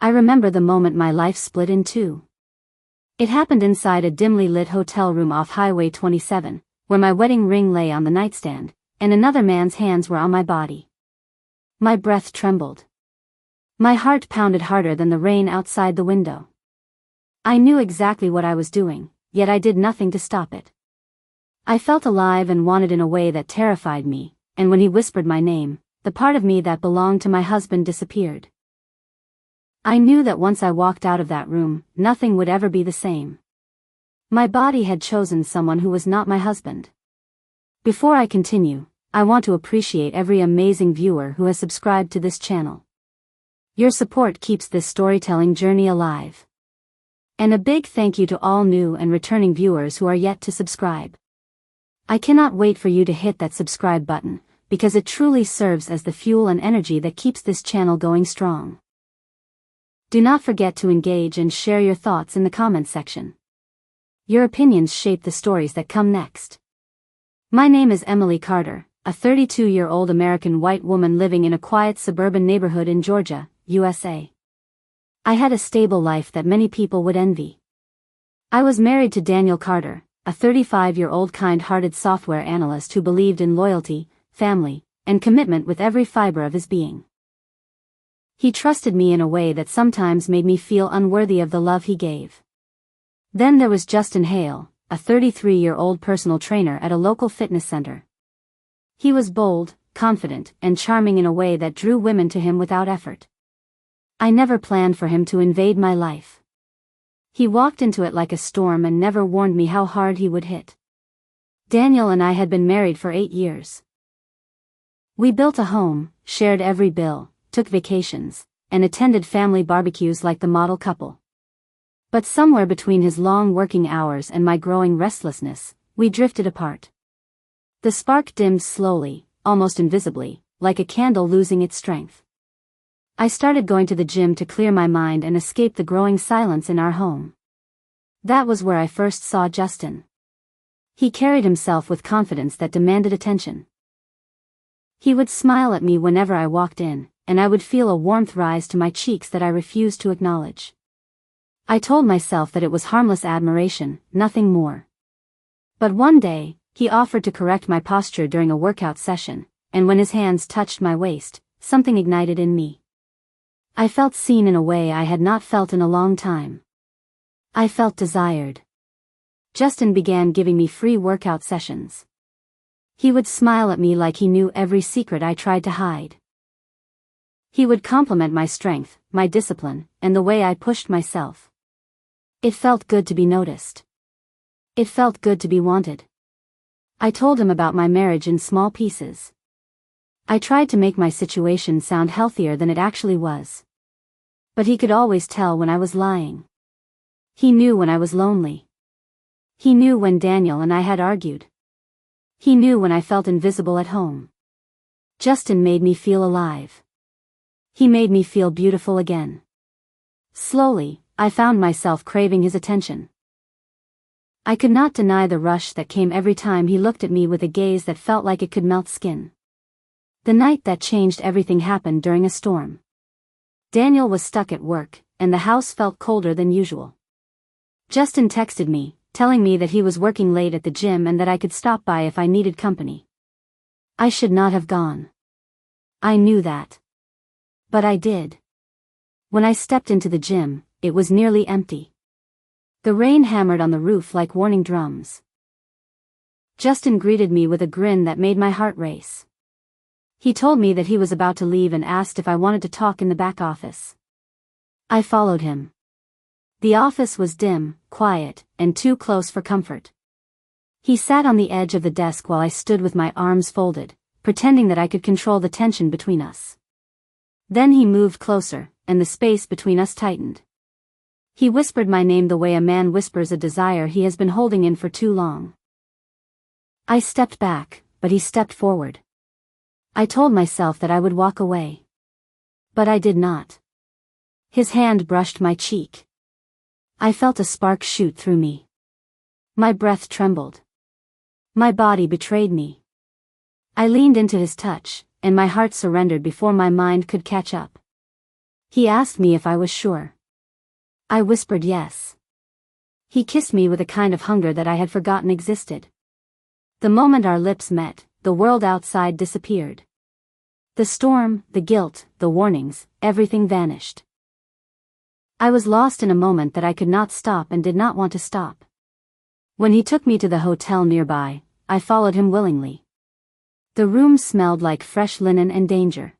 I remember the moment my life split in two. It happened inside a dimly lit hotel room off Highway 27, where my wedding ring lay on the nightstand, and another man's hands were on my body. My breath trembled. My heart pounded harder than the rain outside the window. I knew exactly what I was doing, yet I did nothing to stop it. I felt alive and wanted in a way that terrified me, and when he whispered my name, the part of me that belonged to my husband disappeared. I knew that once I walked out of that room, nothing would ever be the same. My body had chosen someone who was not my husband. Before I continue, I want to appreciate every amazing viewer who has subscribed to this channel. Your support keeps this storytelling journey alive. And a big thank you to all new and returning viewers who are yet to subscribe. I cannot wait for you to hit that subscribe button, because it truly serves as the fuel and energy that keeps this channel going strong. Do not forget to engage and share your thoughts in the comments section. Your opinions shape the stories that come next. My name is Emily Carter, a 32-year-old American white woman living in a quiet suburban neighborhood in Georgia, USA. I had a stable life that many people would envy. I was married to Daniel Carter, a 35-year-old kind-hearted software analyst who believed in loyalty, family, and commitment with every fiber of his being. He trusted me in a way that sometimes made me feel unworthy of the love he gave. Then there was Justin Hale, a 33-year-old personal trainer at a local fitness center. He was bold, confident, and charming in a way that drew women to him without effort. I never planned for him to invade my life. He walked into it like a storm and never warned me how hard he would hit. Daniel and I had been married for 8 years. We built a home, shared every bill, took vacations, and attended family barbecues like the model couple. But somewhere between his long working hours and my growing restlessness, we drifted apart. The spark dimmed slowly, almost invisibly, like a candle losing its strength. I started going to the gym to clear my mind and escape the growing silence in our home. That was where I first saw Justin. He carried himself with confidence that demanded attention. He would smile at me whenever I walked in, and I would feel a warmth rise to my cheeks that I refused to acknowledge. I told myself that it was harmless admiration, nothing more. But one day, he offered to correct my posture during a workout session, and when his hands touched my waist, something ignited in me. I felt seen in a way I had not felt in a long time. I felt desired. Justin began giving me free workout sessions. He would smile at me like he knew every secret I tried to hide. He would compliment my strength, my discipline, and the way I pushed myself. It felt good to be noticed. It felt good to be wanted. I told him about my marriage in small pieces. I tried to make my situation sound healthier than it actually was. But he could always tell when I was lying. He knew when I was lonely. He knew when Daniel and I had argued. He knew when I felt invisible at home. Justin made me feel alive. He made me feel beautiful again. Slowly, I found myself craving his attention. I could not deny the rush that came every time he looked at me with a gaze that felt like it could melt skin. The night that changed everything happened during a storm. Daniel was stuck at work, and the house felt colder than usual. Justin texted me, telling me that he was working late at the gym and that I could stop by if I needed company. I should not have gone. I knew that. But I did. When I stepped into the gym, it was nearly empty. The rain hammered on the roof like warning drums. Justin greeted me with a grin that made my heart race. He told me that he was about to leave and asked if I wanted to talk in the back office. I followed him. The office was dim, quiet, and too close for comfort. He sat on the edge of the desk while I stood with my arms folded, pretending that I could control the tension between us. Then he moved closer, and the space between us tightened. He whispered my name the way a man whispers a desire he has been holding in for too long. I stepped back, but he stepped forward. I told myself that I would walk away. But I did not. His hand brushed my cheek. I felt a spark shoot through me. My breath trembled. My body betrayed me. I leaned into his touch, and my heart surrendered before my mind could catch up. He asked me if I was sure. I whispered yes. He kissed me with a kind of hunger that I had forgotten existed. The moment our lips met, the world outside disappeared. The storm, the guilt, the warnings, everything vanished. I was lost in a moment that I could not stop and did not want to stop. When he took me to the hotel nearby, I followed him willingly. The room smelled like fresh linen and danger.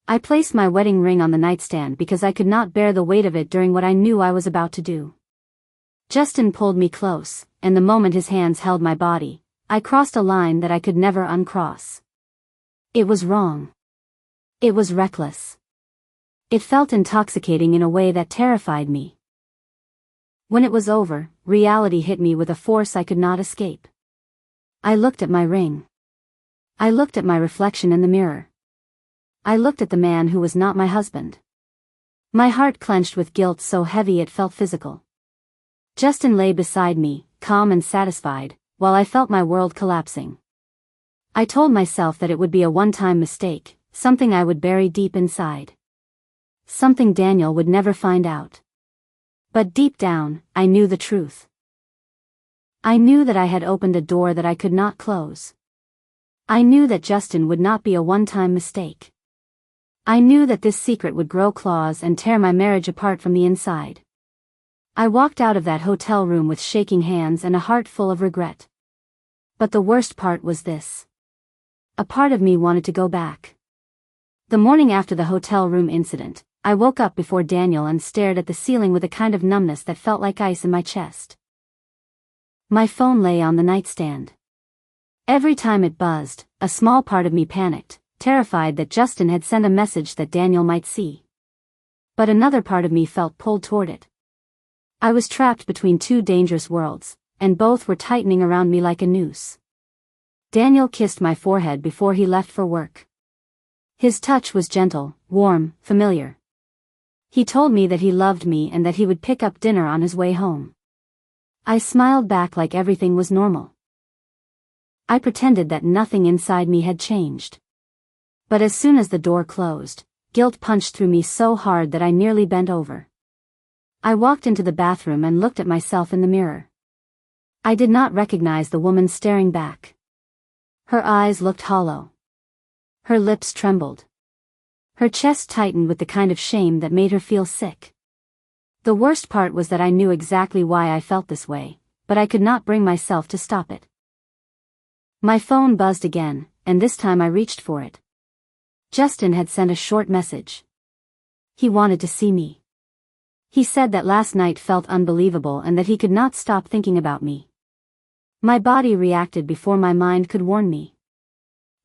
I placed my wedding ring on the nightstand because I could not bear the weight of it during what I knew I was about to do. Justin pulled me close, and the moment his hands held my body, I crossed a line that I could never uncross. It was wrong. It was reckless. It felt intoxicating in a way that terrified me. When it was over, reality hit me with a force I could not escape. I looked at my ring. I looked at my reflection in the mirror. I looked at the man who was not my husband. My heart clenched with guilt so heavy it felt physical. Justin lay beside me, calm and satisfied, while I felt my world collapsing. I told myself that it would be a one-time mistake, something I would bury deep inside. Something Daniel would never find out. But deep down, I knew the truth. I knew that I had opened a door that I could not close. I knew that Justin would not be a one-time mistake. I knew that this secret would grow claws and tear my marriage apart from the inside. I walked out of that hotel room with shaking hands and a heart full of regret. But the worst part was this. A part of me wanted to go back. The morning after the hotel room incident, I woke up before Daniel and stared at the ceiling with a kind of numbness that felt like ice in my chest. My phone lay on the nightstand. Every time it buzzed, a small part of me panicked, terrified that Justin had sent a message that Daniel might see. But another part of me felt pulled toward it. I was trapped between two dangerous worlds, and both were tightening around me like a noose. Daniel kissed my forehead before he left for work. His touch was gentle, warm, familiar. He told me that he loved me and that he would pick up dinner on his way home. I smiled back like everything was normal. I pretended that nothing inside me had changed. But as soon as the door closed, guilt punched through me so hard that I nearly bent over. I walked into the bathroom and looked at myself in the mirror. I did not recognize the woman staring back. Her eyes looked hollow. Her lips trembled. Her chest tightened with the kind of shame that made her feel sick. The worst part was that I knew exactly why I felt this way, but I could not bring myself to stop it. My phone buzzed again, and this time I reached for it. Justin had sent a short message. He wanted to see me. He said that last night felt unbelievable and that he could not stop thinking about me. My body reacted before my mind could warn me.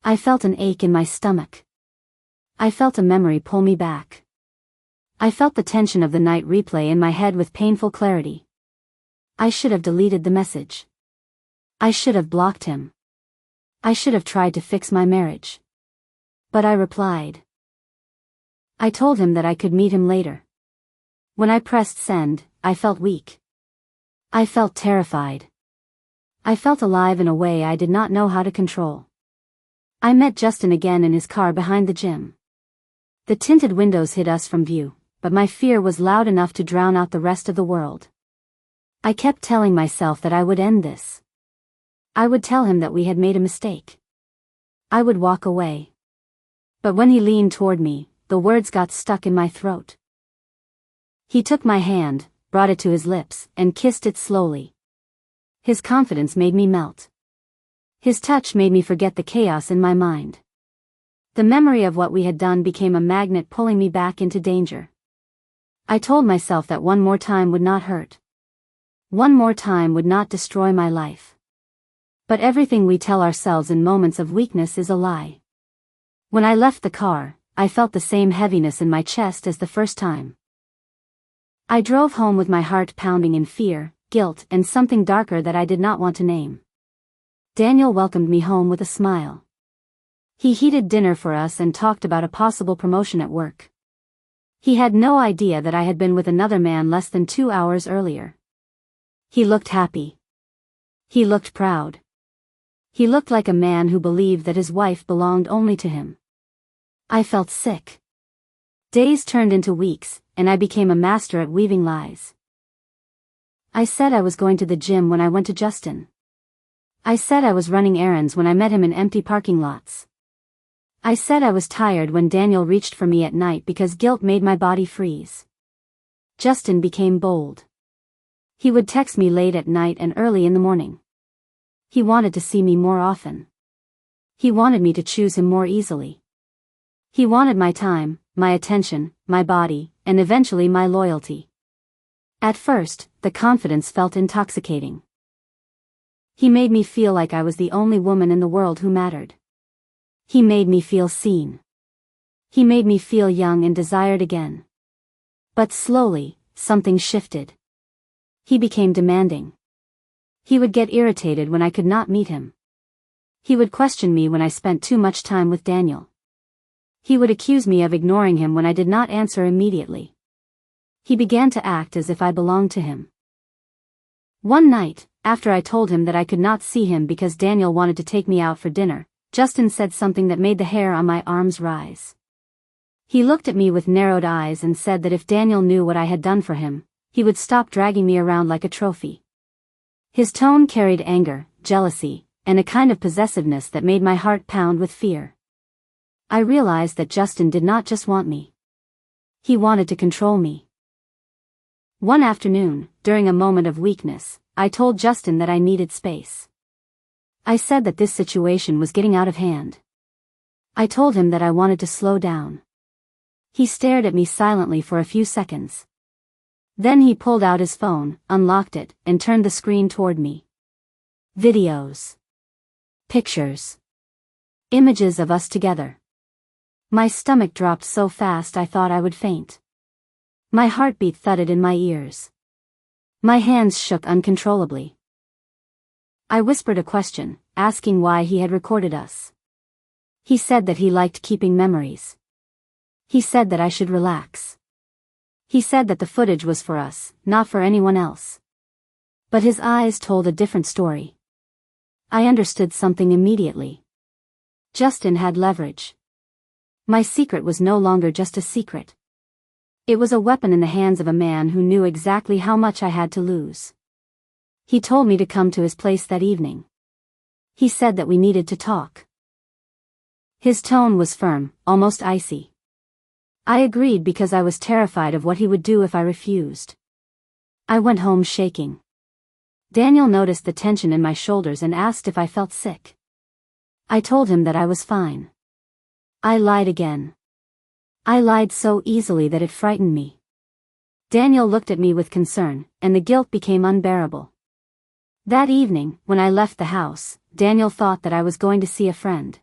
I felt an ache in my stomach. I felt a memory pull me back. I felt the tension of the night replay in my head with painful clarity. I should have deleted the message. I should have blocked him. I should have tried to fix my marriage. But I replied. I told him that I could meet him later. When I pressed send, I felt weak. I felt terrified. I felt alive in a way I did not know how to control. I met Justin again in his car behind the gym. The tinted windows hid us from view, but my fear was loud enough to drown out the rest of the world. I kept telling myself that I would end this. I would tell him that we had made a mistake. I would walk away. But when he leaned toward me, the words got stuck in my throat. He took my hand, brought it to his lips, and kissed it slowly. His confidence made me melt. His touch made me forget the chaos in my mind. The memory of what we had done became a magnet pulling me back into danger. I told myself that one more time would not hurt. One more time would not destroy my life. But everything we tell ourselves in moments of weakness is a lie. When I left the car, I felt the same heaviness in my chest as the first time. I drove home with my heart pounding in fear, guilt, and something darker that I did not want to name. Daniel welcomed me home with a smile. He heated dinner for us and talked about a possible promotion at work. He had no idea that I had been with another man less than 2 hours earlier. He looked happy. He looked proud. He looked like a man who believed that his wife belonged only to him. I felt sick. Days turned into weeks, and I became a master at weaving lies. I said I was going to the gym when I went to Justin. I said I was running errands when I met him in empty parking lots. I said I was tired when Daniel reached for me at night because guilt made my body freeze. Justin became bold. He would text me late at night and early in the morning. He wanted to see me more often. He wanted me to choose him more easily. He wanted my time, my attention, my body, and eventually my loyalty. At first, the confidence felt intoxicating. He made me feel like I was the only woman in the world who mattered. He made me feel seen. He made me feel young and desired again. But slowly, something shifted. He became demanding. He would get irritated when I could not meet him. He would question me when I spent too much time with Daniel. He would accuse me of ignoring him when I did not answer immediately. He began to act as if I belonged to him. One night, after I told him that I could not see him because Daniel wanted to take me out for dinner, Justin said something that made the hair on my arms rise. He looked at me with narrowed eyes and said that if Daniel knew what I had done for him, he would stop dragging me around like a trophy. His tone carried anger, jealousy, and a kind of possessiveness that made my heart pound with fear. I realized that Justin did not just want me. He wanted to control me. One afternoon, during a moment of weakness, I told Justin that I needed space. I said that this situation was getting out of hand. I told him that I wanted to slow down. He stared at me silently for a few seconds. Then he pulled out his phone, unlocked it, and turned the screen toward me. Videos. Pictures. Images of us together. My stomach dropped so fast I thought I would faint. My heartbeat thudded in my ears. My hands shook uncontrollably. I whispered a question, asking why he had recorded us. He said that he liked keeping memories. He said that I should relax. He said that the footage was for us, not for anyone else. But his eyes told a different story. I understood something immediately. Justin had leverage. My secret was no longer just a secret. It was a weapon in the hands of a man who knew exactly how much I had to lose. He told me to come to his place that evening. He said that we needed to talk. His tone was firm, almost icy. I agreed because I was terrified of what he would do if I refused. I went home shaking. Daniel noticed the tension in my shoulders and asked if I felt sick. I told him that I was fine. I lied again. I lied so easily that it frightened me. Daniel looked at me with concern, and the guilt became unbearable. That evening, when I left the house, Daniel thought that I was going to see a friend.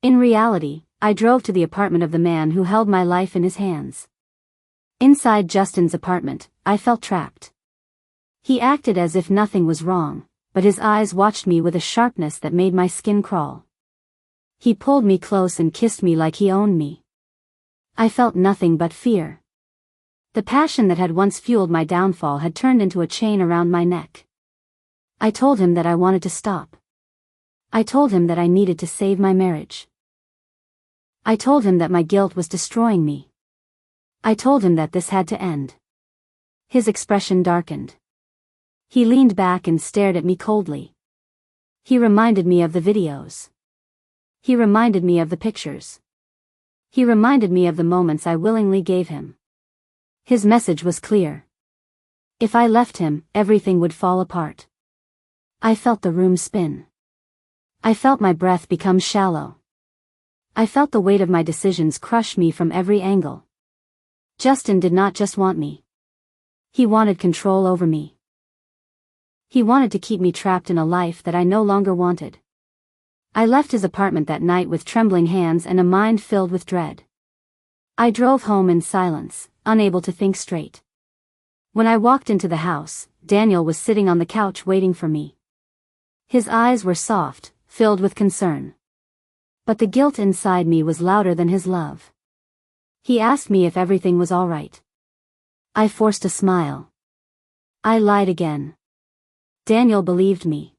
In reality, I drove to the apartment of the man who held my life in his hands. Inside Justin's apartment, I felt trapped. He acted as if nothing was wrong, but his eyes watched me with a sharpness that made my skin crawl. He pulled me close and kissed me like he owned me. I felt nothing but fear. The passion that had once fueled my downfall had turned into a chain around my neck. I told him that I wanted to stop. I told him that I needed to save my marriage. I told him that my guilt was destroying me. I told him that this had to end. His expression darkened. He leaned back and stared at me coldly. He reminded me of the videos. He reminded me of the pictures. He reminded me of the moments I willingly gave him. His message was clear. If I left him, everything would fall apart. I felt the room spin. I felt my breath become shallow. I felt the weight of my decisions crush me from every angle. Justin did not just want me. He wanted control over me. He wanted to keep me trapped in a life that I no longer wanted. I left his apartment that night with trembling hands and a mind filled with dread. I drove home in silence, unable to think straight. When I walked into the house, Daniel was sitting on the couch waiting for me. His eyes were soft, filled with concern. But the guilt inside me was louder than his love. He asked me if everything was all right. I forced a smile. I lied again. Daniel believed me.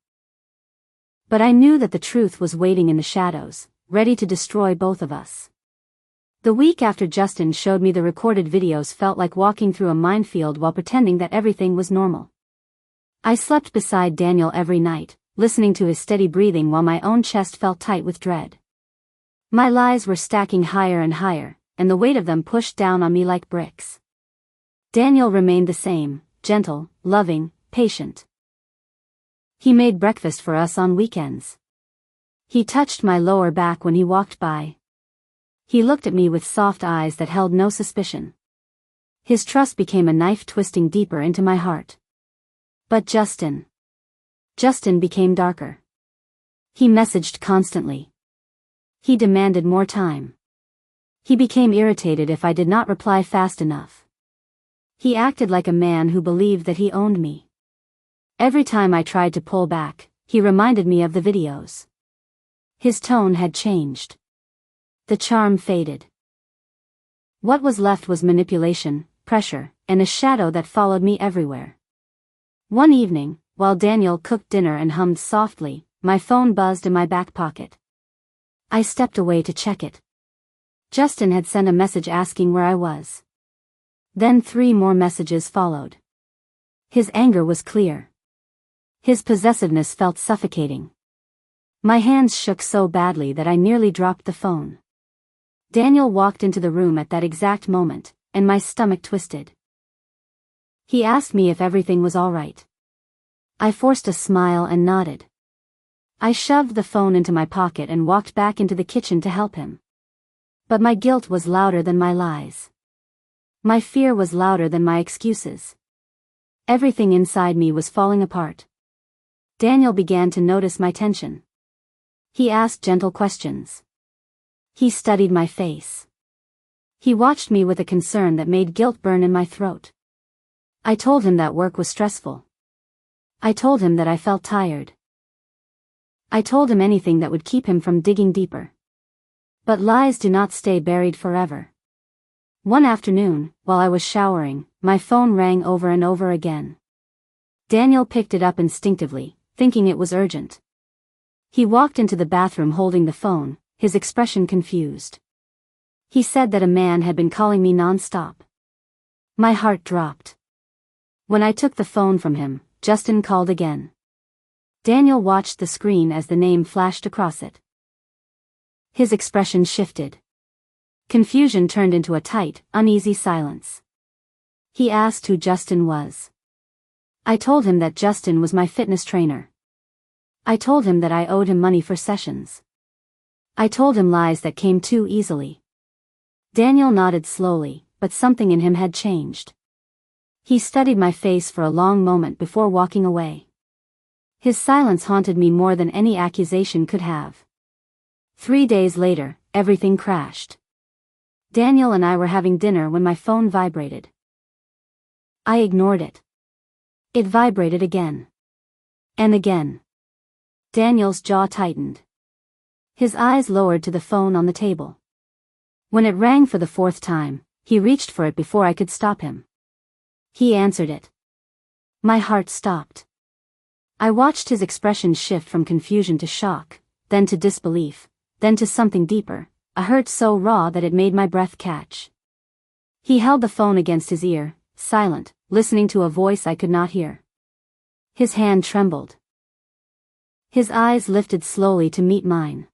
But I knew that the truth was waiting in the shadows, ready to destroy both of us. The week after Justin showed me the recorded videos felt like walking through a minefield while pretending that everything was normal. I slept beside Daniel every night, listening to his steady breathing while my own chest felt tight with dread. My lies were stacking higher and higher, and the weight of them pushed down on me like bricks. Daniel remained the same, gentle, loving, patient. He made breakfast for us on weekends. He touched my lower back when he walked by. He looked at me with soft eyes that held no suspicion. His trust became a knife twisting deeper into my heart. But Justin became darker. He messaged constantly. He demanded more time. He became irritated if I did not reply fast enough. He acted like a man who believed that he owned me. Every time I tried to pull back, he reminded me of the videos. His tone had changed. The charm faded. What was left was manipulation, pressure, and a shadow that followed me everywhere. One evening, while Daniel cooked dinner and hummed softly, my phone buzzed in my back pocket. I stepped away to check it. Justin had sent a message asking where I was. Then 3 more messages followed. His anger was clear. His possessiveness felt suffocating. My hands shook so badly that I nearly dropped the phone. Daniel walked into the room at that exact moment, and my stomach twisted. He asked me if everything was all right. I forced a smile and nodded. I shoved the phone into my pocket and walked back into the kitchen to help him. But my guilt was louder than my lies. My fear was louder than my excuses. Everything inside me was falling apart. Daniel began to notice my tension. He asked gentle questions. He studied my face. He watched me with a concern that made guilt burn in my throat. I told him that work was stressful. I told him that I felt tired. I told him anything that would keep him from digging deeper. But lies do not stay buried forever. One afternoon, while I was showering, my phone rang over and over again. Daniel picked it up instinctively, thinking it was urgent. He walked into the bathroom holding the phone, his expression confused. He said that a man had been calling me non-stop. My heart dropped. When I took the phone from him, Justin called again. Daniel watched the screen as the name flashed across it. His expression shifted. Confusion turned into a tight, uneasy silence. He asked who Justin was. I told him that Justin was my fitness trainer. I told him that I owed him money for sessions. I told him lies that came too easily. Daniel nodded slowly, but something in him had changed. He studied my face for a long moment before walking away. His silence haunted me more than any accusation could have. 3 days later, everything crashed. Daniel and I were having dinner when my phone vibrated. I ignored it. It vibrated again. And again. Daniel's jaw tightened. His eyes lowered to the phone on the table. When it rang for the 4th time, he reached for it before I could stop him. He answered it. My heart stopped. I watched his expression shift from confusion to shock, then to disbelief, then to something deeper, a hurt so raw that it made my breath catch. He held the phone against his ear, silent, listening to a voice I could not hear. His hand trembled. His eyes lifted slowly to meet mine.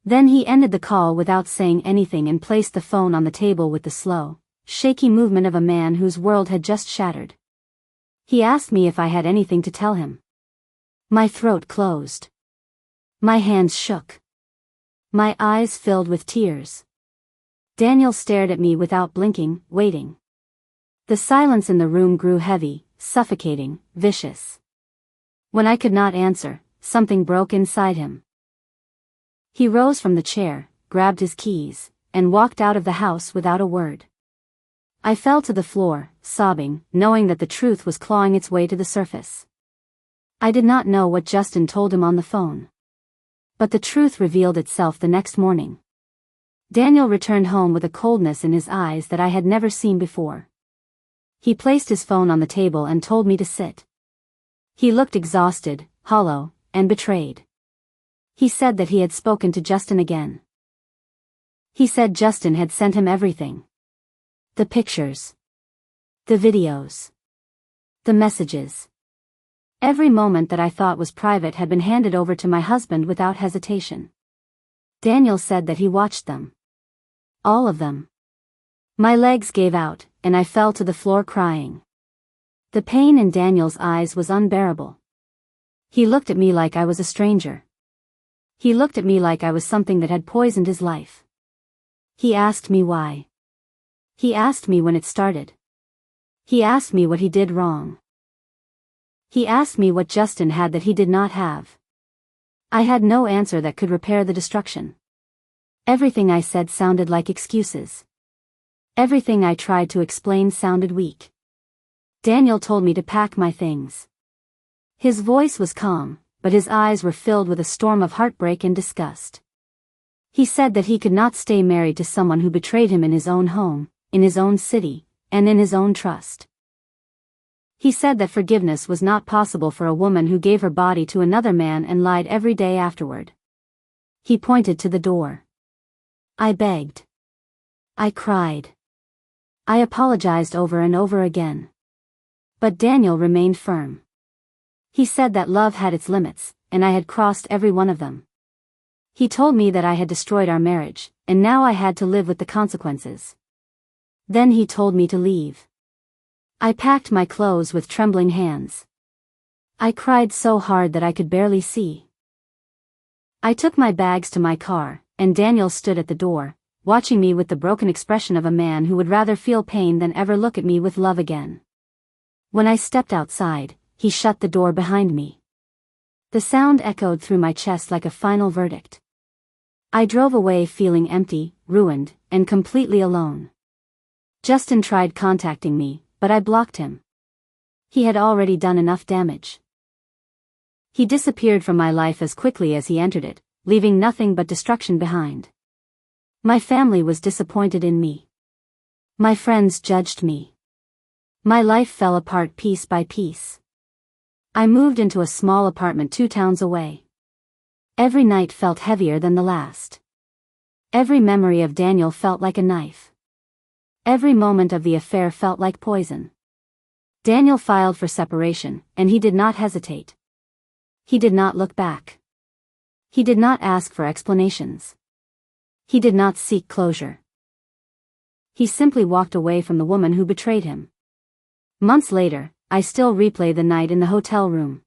Then he ended the call without saying anything and placed the phone on the table with the slow, shaky movement of a man whose world had just shattered. He asked me if I had anything to tell him. My throat closed. My hands shook. My eyes filled with tears. Daniel stared at me without blinking, waiting. The silence in the room grew heavy, suffocating, vicious. When I could not answer, something broke inside him. He rose from the chair, grabbed his keys, and walked out of the house without a word. I fell to the floor, sobbing, knowing that the truth was clawing its way to the surface. I did not know what Justin told him on the phone. But the truth revealed itself the next morning. Daniel returned home with a coldness in his eyes that I had never seen before. He placed his phone on the table and told me to sit. He looked exhausted, hollow, and betrayed. He said that he had spoken to Justin again. He said Justin had sent him everything. The pictures. The videos. The messages. Every moment that I thought was private had been handed over to my husband without hesitation. Daniel said that he watched them. All of them. My legs gave out, and I fell to the floor crying. The pain in Daniel's eyes was unbearable. He looked at me like I was a stranger. He looked at me like I was something that had poisoned his life. He asked me why. He asked me when it started. He asked me what he did wrong. He asked me what Justin had that he did not have. I had no answer that could repair the destruction. Everything I said sounded like excuses. Everything I tried to explain sounded weak. Daniel told me to pack my things. His voice was calm, but his eyes were filled with a storm of heartbreak and disgust. He said that he could not stay married to someone who betrayed him in his own home, in his own city, and in his own trust. He said that forgiveness was not possible for a woman who gave her body to another man and lied every day afterward. He pointed to the door. I begged. I cried. I apologized over and over again. But Daniel remained firm. He said that love had its limits, and I had crossed every one of them. He told me that I had destroyed our marriage, and now I had to live with the consequences. Then he told me to leave. I packed my clothes with trembling hands. I cried so hard that I could barely see. I took my bags to my car, and Daniel stood at the door, watching me with the broken expression of a man who would rather feel pain than ever look at me with love again. When I stepped outside, he shut the door behind me. The sound echoed through my chest like a final verdict. I drove away feeling empty, ruined, and completely alone. Justin tried contacting me, but I blocked him. He had already done enough damage. He disappeared from my life as quickly as he entered it, leaving nothing but destruction behind. My family was disappointed in me. My friends judged me. My life fell apart piece by piece. I moved into a small apartment 2 towns away. Every night felt heavier than the last. Every memory of Daniel felt like a knife. Every moment of the affair felt like poison. Daniel filed for separation, and he did not hesitate. He did not look back. He did not ask for explanations. He did not seek closure. He simply walked away from the woman who betrayed him. Months later, I still replay the night in the hotel room.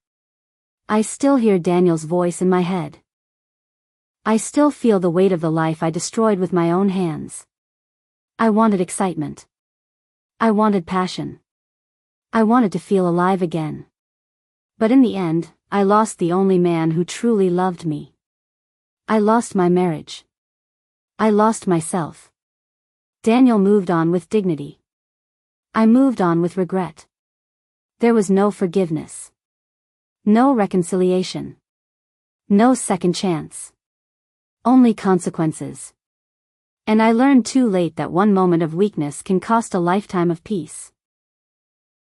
I still hear Daniel's voice in my head. I still feel the weight of the life I destroyed with my own hands. I wanted excitement. I wanted passion. I wanted to feel alive again. But in the end, I lost the only man who truly loved me. I lost my marriage. I lost myself. Daniel moved on with dignity. I moved on with regret. There was no forgiveness. No reconciliation. No second chance. Only consequences. And I learned too late that one moment of weakness can cost a lifetime of peace.